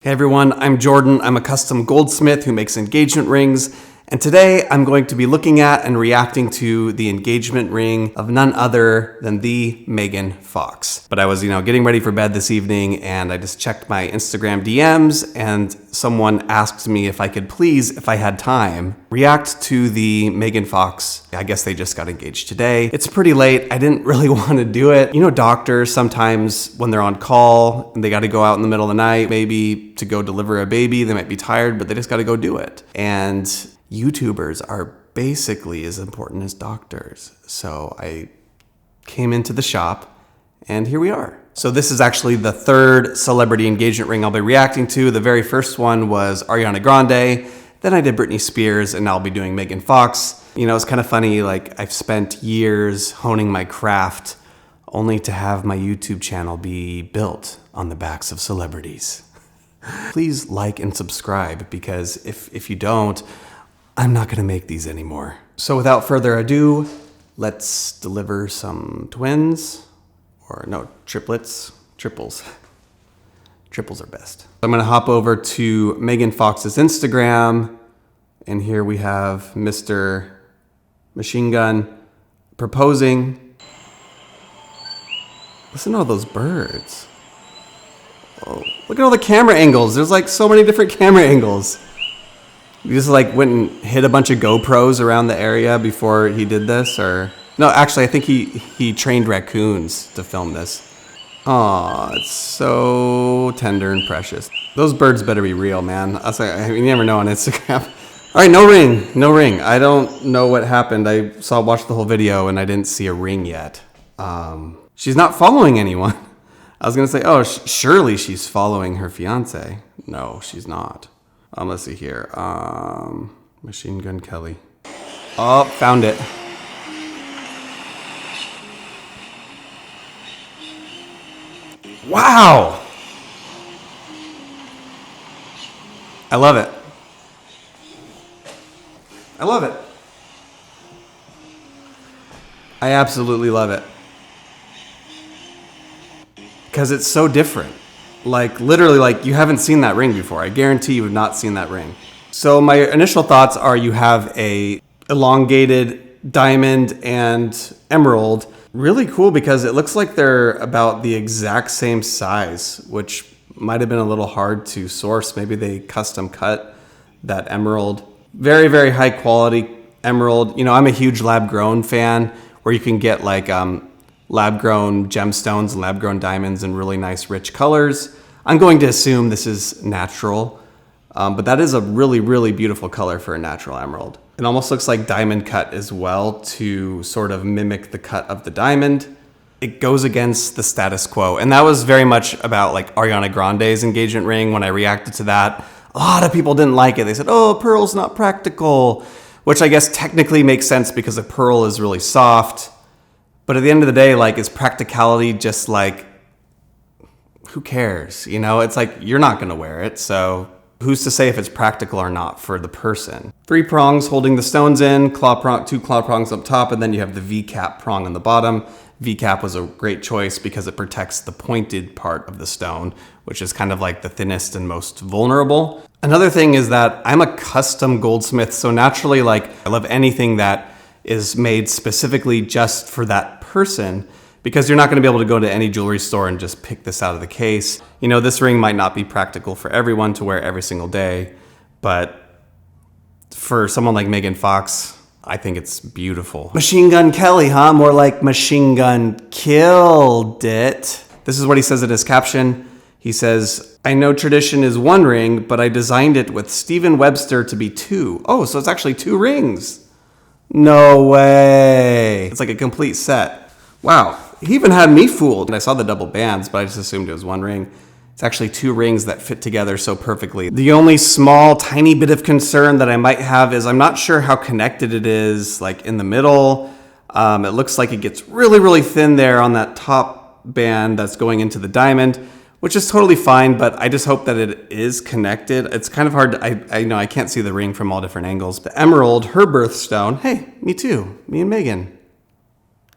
Hey everyone, I'm Jordan. I'm a custom goldsmith who makes engagement rings, and today I'm going to be looking at and reacting to the engagement ring of none other than the Megan Fox. But I was, getting ready for bed this evening, and I just checked my Instagram DMs, and someone asked me if I could please, if I had time, react to the Megan Fox. I guess they just got engaged today. It's pretty late. I didn't really want to do it. Doctors sometimes when they're on call and they got to go out in the middle of the night, maybe to go deliver a baby, they might be tired, but they just got to go do it. And YouTubers are basically as important as doctors. So I came into the shop and here we are. So this is actually the third celebrity engagement ring I'll be reacting to. The very first one was Ariana Grande. Then I did Britney Spears, and now I'll be doing Megan Fox. It's kind of funny, I've spent years honing my craft only to have my YouTube channel be built on the backs of celebrities. Please like and subscribe, because if you don't, I'm not gonna make these anymore. So without further ado, let's deliver some twins, or no, triplets, triples. Triples are best. I'm gonna hop over to Megan Fox's Instagram, and here we have Mr. Machine Gun proposing. Listen to all those birds. Oh, look at all the camera angles. There's so many different camera angles. You just went and hid a bunch of GoPros around the area before he did this, or no, actually I think he trained raccoons to film this. Aw, it's so tender and precious. Those birds better be real, man. You never know on Instagram. All right, no ring. I don't know what happened. I watched the whole video and I didn't see a ring yet. She's not following anyone. I was gonna say, oh, surely she's following her fiance. No, she's not. Let's see here. Machine Gun Kelly. Oh, found it. Wow! I love it. I love it. I absolutely love it. Because it's so different. Literally, you haven't seen that ring before. I guarantee you have not seen that ring. So my initial thoughts are you have a elongated diamond and emerald. Really cool because it looks like they're about the exact same size, which might have been a little hard to source. Maybe they custom cut that emerald. Very, very high quality emerald. I'm a huge lab grown fan where you can get lab grown gemstones and lab grown diamonds in really nice rich colors. I'm going to assume this is natural, but that is a really, really beautiful color for a natural emerald. It almost looks like diamond cut as well to sort of mimic the cut of the diamond. It goes against the status quo. And that was very much about Ariana Grande's engagement ring. When I reacted to that, a lot of people didn't like it. They said, oh, pearl's not practical, which I guess technically makes sense because a pearl is really soft. But at the end of the day, is practicality just who cares? It's you're not gonna wear it, so who's to say if it's practical or not for the person? 3 prongs holding the stones in, 2 claw prongs up top, and then you have the V-cap prong on the bottom. V-cap was a great choice because it protects the pointed part of the stone, which is kind of the thinnest and most vulnerable. Another thing is that I'm a custom goldsmith, so naturally, I love anything that is made specifically just for that person, because you're not going to be able to go to any jewelry store and just pick this out of the case. This ring might not be practical for everyone to wear every single day, but for someone like Megan Fox, I think it's beautiful. Machine Gun Kelly, huh? More like Machine Gun killed it. This is what he says in his caption. He says, I know tradition is 1 ring, but I designed it with Stephen Webster to be 2. Oh, so it's actually 2 rings. No way. It's a complete set. Wow. He even had me fooled. I saw the double bands, but I just assumed it was 1 ring. It's actually 2 rings that fit together so perfectly. The only small, tiny bit of concern that I might have is I'm not sure how connected it is, in the middle. It looks like it gets really, really thin there on that top band that's going into the diamond, which is totally fine, but I just hope that it is connected. It's kind of hard. I know I can't see the ring from all different angles. The emerald, her birthstone. Hey, me too. Me and Megan.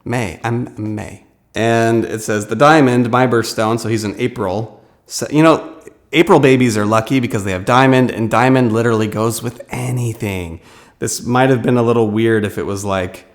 I'm May. And it says the diamond, my birthstone, so he's in April. So, April babies are lucky because they have diamond, and diamond literally goes with anything. This might have been a little weird if it was like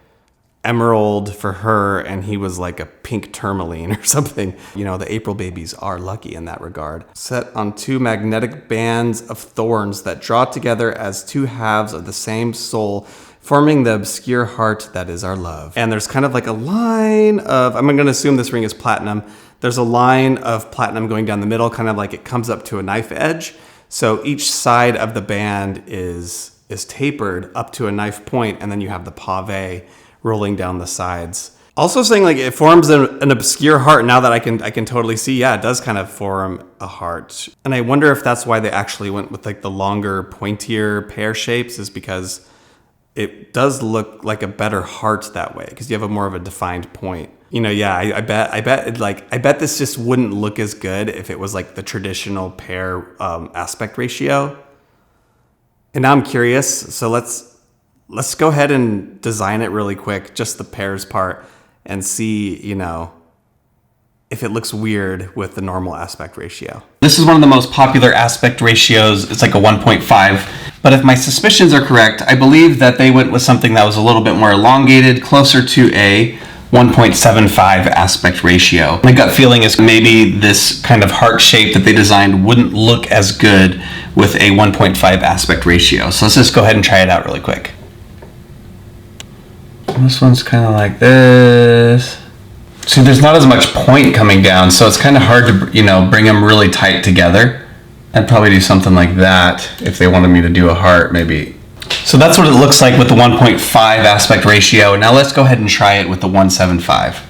emerald for her and he was like a pink tourmaline or something. You know, the April babies are lucky in that regard. Set on 2 magnetic bands of thorns that draw together as 2 halves of the same soul, forming the obscure heart that is our love. And there's kind of like a line of, I'm gonna assume this ring is platinum. There's a line of platinum going down the middle, kind of like it comes up to a knife edge. So each side of the band is tapered up to a knife point, and then you have the pave rolling down the sides. Also saying like it forms an obscure heart. Now that I can totally see, yeah, it does kind of form a heart. And I wonder if that's why they actually went with like the longer, pointier pear shapes, is because it does look like a better heart that way, because you have a more of a defined point. You know, yeah, I bet this just wouldn't look as good if it was like the traditional pear aspect ratio. And now I'm curious, so let's go ahead and design it really quick, just the pears part, and see, you know, if it looks weird with the normal aspect ratio. This is one of the most popular aspect ratios. It's like a 1.5. But if my suspicions are correct, I believe that they went with something that was a little bit more elongated, closer to a 1.75 aspect ratio. My gut feeling is maybe this kind of heart shape that they designed wouldn't look as good with a 1.5 aspect ratio. So let's just go ahead and try it out really quick. This one's kind of like this. See, there's not as much point coming down, so it's kind of hard to, you know, bring them really tight together. I'd probably do something like that if they wanted me to do a heart, maybe. So that's what it looks like with the 1.5 aspect ratio. Now let's go ahead and try it with the 1.75.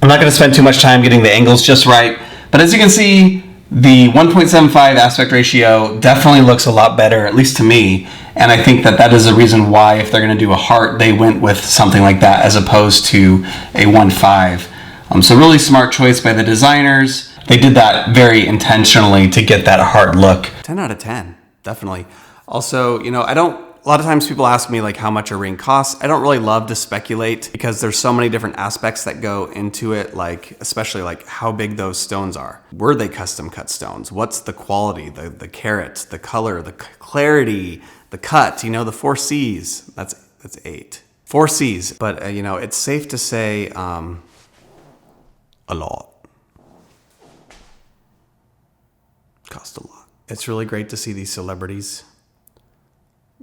I'm not going to spend too much time getting the angles just right, but as you can see, the 1.75 aspect ratio definitely looks a lot better, at least to me. And I think that is a reason why, if they're going to do a heart, they went with something like that as opposed to a 1.5. So really smart choice by the designers. They did that very intentionally to get that heart look. 10 out of 10, definitely. Also, you know, a lot of times people ask me like how much a ring costs. I don't really love to speculate because there's so many different aspects that go into it, like especially like how big those stones are. Were they custom cut stones? What's the quality, the carat, the color, the clarity, the cut, you know, the 4 C's. That's 8. 4 C's, but you know, it's safe to say a lot. Cost a lot. It's really great to see these celebrities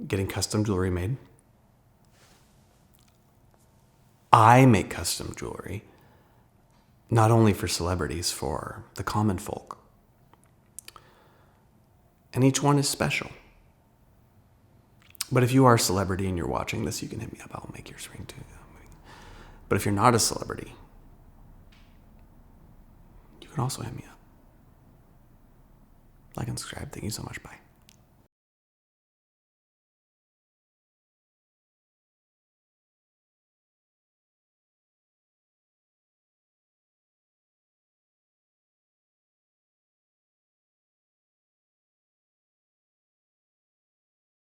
getting custom jewelry made. I make custom jewelry, not only for celebrities, for the common folk. And each one is special. But if you are a celebrity and you're watching this, you can hit me up. I'll make yours ring too. But if you're not a celebrity, you can also hit me up. Like and subscribe. Thank you so much. Bye.